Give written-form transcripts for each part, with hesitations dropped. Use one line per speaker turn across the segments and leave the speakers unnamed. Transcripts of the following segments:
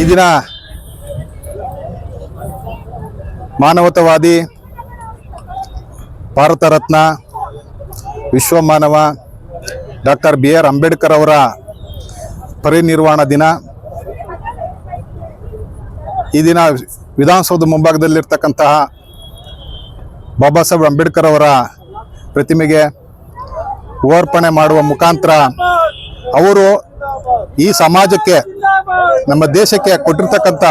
ದಿನ ಮಾನವತಾವಾದಿ, ಭಾರತ ರತ್ನ, ವಿಶ್ವಮಾನವ doctor BR Ambedkar ಅವರ ಪರಿನಿರ್ವಾಣ ದಿನ. ಈ ದಿನ ವಿಧಾನಸೌಧ ಮುಂಭಾಗದಲ್ಲಿರ್ತಕ್ಕಂತಹ ಬಾಬಾ ಸಾಹೇಬ್ ಅಂಬೇಡ್ಕರ್ ಅವರ ಪ್ರತಿಮೆಗೆ ಹೂರ್ಪಣೆ ಮಾಡುವ ಮುಖಾಂತರ ಅವರು ಈ ಸಮಾಜಕ್ಕೆ, ನಮ್ಮ ದೇಶಕ್ಕೆ ಕೊಟ್ಟಿರ್ತಕ್ಕಂಥ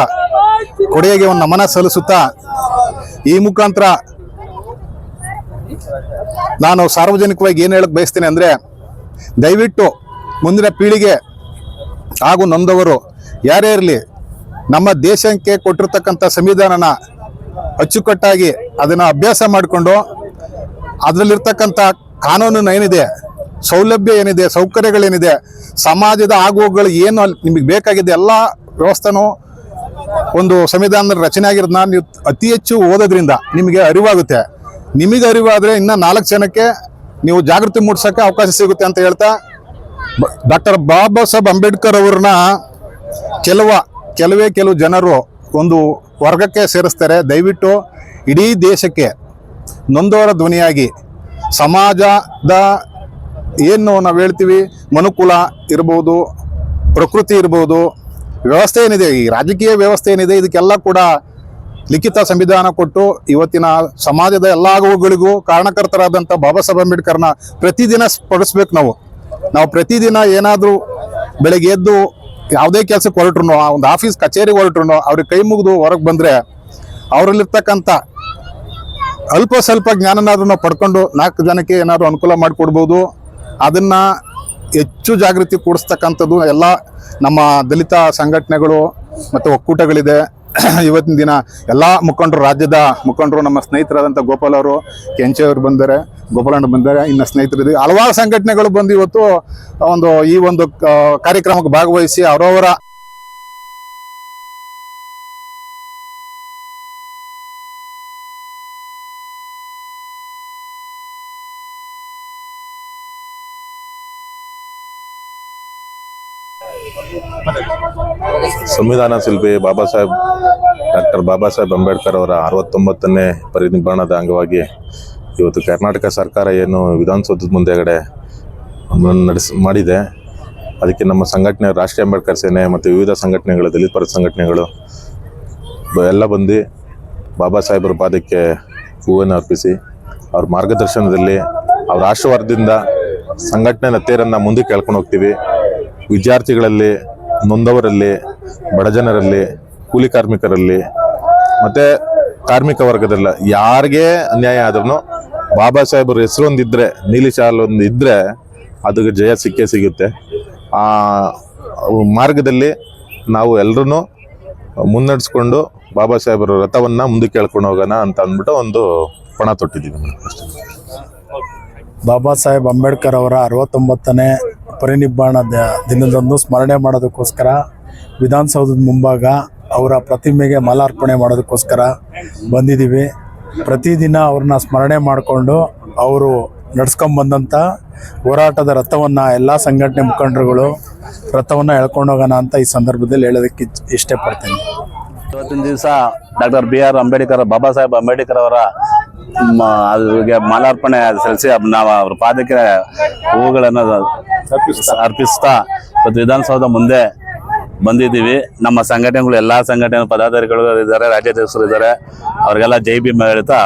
ಕೊಡುಗೆಗೆ ಒಂದು ನಮನ ಸಲ್ಲಿಸುತ್ತಾ, ಈ ಮುಖಾಂತರ ನಾನು ಸಾರ್ವಜನಿಕವಾಗಿ ಏನು ಹೇಳಕ್ಕೆ ಬಯಸ್ತೇನೆ ಅಂದರೆ, ದಯವಿಟ್ಟು ಮುಂದಿನ ಪೀಳಿಗೆ ಹಾಗೂ ನೊಂದವರು ಯಾರೇ ಇರಲಿ, ನಮ್ಮ ದೇಶಕ್ಕೆ ಕೊಟ್ಟಿರ್ತಕ್ಕಂಥ ಸಂವಿಧಾನನ ಅಚ್ಚುಕಟ್ಟಾಗಿ ಅದನ್ನು ಅಭ್ಯಾಸ ಮಾಡಿಕೊಂಡು, ಅದರಲ್ಲಿರ್ತಕ್ಕಂಥ ಕಾನೂನು ಏನಿದೆ, ಸೌಲಭ್ಯ ಏನಿದೆ, ಸೌಕರ್ಯಗಳೇನಿದೆ, ಸಮಾಜದ ಆಗುವಗಳು ಏನು ನಿಮಗೆ ಬೇಕಾಗಿದೆ ಎಲ್ಲ ವ್ಯವಸ್ಥೆನೂ ಒಂದು ಸಂವಿಧಾನದ ರಚನೆ ಆಗಿರೋದನ್ನ ನೀವು ಅತಿ ಹೆಚ್ಚು ಓದೋದ್ರಿಂದ ನಿಮಗೆ ಅರಿವಾಗುತ್ತೆ. ನಿಮಗೆ ಅರಿವಾದರೆ ಇನ್ನು 4 ಜನಕ್ಕೆ ನೀವು ಜಾಗೃತಿ ಮೂಡಿಸೋಕ್ಕೆ ಅವಕಾಶ ಸಿಗುತ್ತೆ ಅಂತ ಹೇಳ್ತಾ, ಡಾಕ್ಟರ್ ಬಾಬಾ ಸಾಹೇಬ್ ಅಂಬೇಡ್ಕರ್ ಅವ್ರನ್ನ ಕೆಲವು ಜನರು ಒಂದು ವರ್ಗಕ್ಕೆ ಸೇರಿಸ್ತಾರೆ. ದಯವಿಟ್ಟು ಇಡೀ ದೇಶಕ್ಕೆ ನೊಂದವರ ಧ್ವನಿಯಾಗಿ, ಸಮಾಜದ ಏನು ನಾವು ಹೇಳ್ತೀವಿ, ಮನುಕುಲ ಇರ್ಬೋದು, ಪ್ರಕೃತಿ ಇರ್ಬೋದು, ವ್ಯವಸ್ಥೆ ಏನಿದೆ, ಈ ರಾಜಕೀಯ ವ್ಯವಸ್ಥೆ ಏನಿದೆ, ಇದಕ್ಕೆಲ್ಲ ಕೂಡ ಲಿಖಿತ ಸಂವಿಧಾನ ಕೊಟ್ಟು ಇವತ್ತಿನ ಸಮಾಜದ ಎಲ್ಲ ಆಗುವಗಳಿಗೂ ಕಾರಣಕರ್ತರಾದಂಥ ಬಾಬಾ ಸಾಹೇಬ್ ಅಂಬೇಡ್ಕರ್ನ ಪ್ರತಿದಿನ ಸ್ಮರಿಸ್ಬೇಕು. ನಾವು ಪ್ರತಿದಿನ ಏನಾದರೂ ಬೆಳಗ್ಗೆ ಎದ್ದು ಯಾವುದೇ ಕೆಲಸಕ್ಕೆ ಹೊರಟ್ರು, ಒಂದು ಆಫೀಸ್ ಕಚೇರಿಗೆ ಹೊರಟ್ರು, ಅವ್ರಿಗೆ ಕೈ ಮುಗಿದು ಹೊರಗೆ ಬಂದರೆ ಅವರಲ್ಲಿರ್ತಕ್ಕಂಥ ಅಲ್ಪ ಸ್ವಲ್ಪ ಜ್ಞಾನನಾದ್ರೂ ನಾವು ಪಡ್ಕೊಂಡು 4 ಜನಕ್ಕೆ ಏನಾದರೂ ಅನುಕೂಲ ಮಾಡಿಕೊಡ್ಬೋದು. ಅದನ್ನು ಹೆಚ್ಚು ಜಾಗೃತಿ ಕೂಡಿಸ್ತಕ್ಕಂಥದ್ದು ಎಲ್ಲ ನಮ್ಮ ದಲಿತ ಸಂಘಟನೆಗಳು ಮತ್ತು ಒಕ್ಕೂಟಗಳಿದೆ. ಇವತ್ತಿನ ದಿನ ಎಲ್ಲ ಮುಖಂಡರು, ರಾಜ್ಯದ ಮುಖಂಡರು, ನಮ್ಮ ಸ್ನೇಹಿತರಾದಂಥ ಗೋಪಾಲ್ ಅವರು, ಕೆಂಚೆ ಅವರು ಬಂದರೆ, ಗೋಪಾಲಣ್ಣ ಬಂದರೆ, ಇನ್ನು ಸ್ನೇಹಿತರಿದೆ, ಹಲವಾರು ಸಂಘಟನೆಗಳು ಬಂದು ಇವತ್ತು ಈ ಒಂದು ಕಾರ್ಯಕ್ರಮಕ್ಕೆ ಭಾಗವಹಿಸಿ ಅವರವರ
ಸಂವಿಧಾನ ಶಿಲ್ಪಿ ಡಾಕ್ಟರ್ ಬಾಬಾ ಸಾಹೇಬ್ ಅಂಬೇಡ್ಕರ್ ಅವರ 69ನೇ ಪರಿನಿರ್ವಾಣದ ಅಂಗವಾಗಿ ಇವತ್ತು ಕರ್ನಾಟಕ ಸರ್ಕಾರ ಏನು ವಿಧಾನಸೌಧದ ಮುಂದೆಗಡೆ ಮಾಡಿದೆ, ಅದಕ್ಕೆ ನಮ್ಮ ಸಂಘಟನೆ ರಾಷ್ಟ್ರೀಯ ಅಂಬೇಡ್ಕರ್ ಸೇನೆ ಮತ್ತು ವಿವಿಧ ಸಂಘಟನೆಗಳು, ದಲಿತ ಪರ ಸಂಘಟನೆಗಳು ಎಲ್ಲ ಬಂದು ಬಾಬಾ ಸಾಹೇಬರ ಪಾದಕ್ಕೆ ಹೂವನ್ನು ಅರ್ಪಿಸಿ, ಅವ್ರ ಮಾರ್ಗದರ್ಶನದಲ್ಲಿ, ಅವ್ರ ಆಶೀರ್ವಾದದಿಂದ ಸಂಘಟನೆ ತೇರನ್ನು ಮುಂದಕ್ಕೆ ಕೇಳ್ಕೊಂಡು ಹೋಗ್ತೀವಿ. ವಿದ್ಯಾರ್ಥಿಗಳಲ್ಲಿ, ನೊಂದವರಲ್ಲಿ, ಬಡಜನರಲ್ಲಿ, ಕೂಲಿ ಕಾರ್ಮಿಕರಲ್ಲಿ ಮತ್ತು ಕಾರ್ಮಿಕ ವರ್ಗದಲ್ಲ ಯಾರಿಗೇ ಅನ್ಯಾಯ ಆದ್ರೂ ಬಾಬಾ ಸಾಹೇಬ್ರ ಹೆಸರು ಒಂದಿದ್ದರೆ, ನೀಲಿ ಶಾಲ್ ಒಂದಿದ್ದರೆ ಅದಕ್ಕೆ ಜಯ ಸಿಗುತ್ತೆ. ಆ ಮಾರ್ಗದಲ್ಲಿ ನಾವು ಎಲ್ಲರೂ ಮುನ್ನಡೆಸ್ಕೊಂಡು ಬಾಬಾ ಸಾಹೇಬ್ರ ರಥವನ್ನು ಮುಂದಕ್ಕೆ ಕೇಳ್ಕೊಂಡು ಹೋಗೋಣ ಅಂತ ಅಂದ್ಬಿಟ್ಟು ಒಂದು ಪಣ ತೊಟ್ಟಿದ್ದೀವಿ.
ಬಾಬಾ ಸಾಹೇಬ್ ಅಂಬೇಡ್ಕರ್ ಅವರ 69ನೇ ಪರಿನಿರ್ವಾಣ ದಿನದಂದು ಸ್ಮರಣೆ ಮಾಡೋದಕ್ಕೋಸ್ಕರ ವಿಧಾನಸೌಧದ ಮುಂಭಾಗ ಅವರ ಪ್ರತಿಮೆಗೆ ಮಾಲಾರ್ಪಣೆ ಮಾಡೋದಕ್ಕೋಸ್ಕರ ಬಂದಿದ್ದೀವಿ. ಪ್ರತಿದಿನ ಅವ್ರನ್ನ ಸ್ಮರಣೆ ಮಾಡಿಕೊಂಡು ಅವರು ನಡ್ಸ್ಕೊಂಬಂದಂಥ ಹೋರಾಟದ ರಥವನ್ನು ಎಲ್ಲ ಸಂಘಟನೆ ಮುಖಂಡರುಗಳು ರಥವನ್ನು ಎಳ್ಕೊಂಡೋಗೋಣ ಅಂತ ಈ ಸಂದರ್ಭದಲ್ಲಿ ಹೇಳೋದಕ್ಕೆ ಇಷ್ಟಪಡ್ತೀನಿ.
ಇವತ್ತಿನ ದಿವಸ ಡಾಕ್ಟರ್ BR ಅಂಬೇಡ್ಕರ್, ಬಾಬಾ ಸಾಹೇಬ್ ಅಂಬೇಡ್ಕರ್ ಅವರ ಅದಕ್ಕೆ ಮಾಲಾರ್ಪಣೆ ಸಲ್ಲಿಸಿ ನಾವು ಅವ್ರ ಪಾದಕ್ಕೆ ಹೂವುಗಳನ್ನು ಅರ್ಪಿಸ್ತಾ ಇವತ್ತು ವಿಧಾನಸೌಧ ಮುಂದೆ ಬಂದಿದ್ದೀವಿ. ನಮ್ಮ ಸಂಘಟನೆಗಳು, ಎಲ್ಲ ಸಂಘಟನೆ ಪದಾಧಿಕಾರಿಗಳು ಇದ್ದಾರೆ, ರಾಜ್ಯಾಧ್ಯಕ್ಷರು ಇದ್ದಾರೆ, ಅವ್ರಿಗೆಲ್ಲ ಜೈ ಭೀಮ್ ಹೇಳ್ತಾ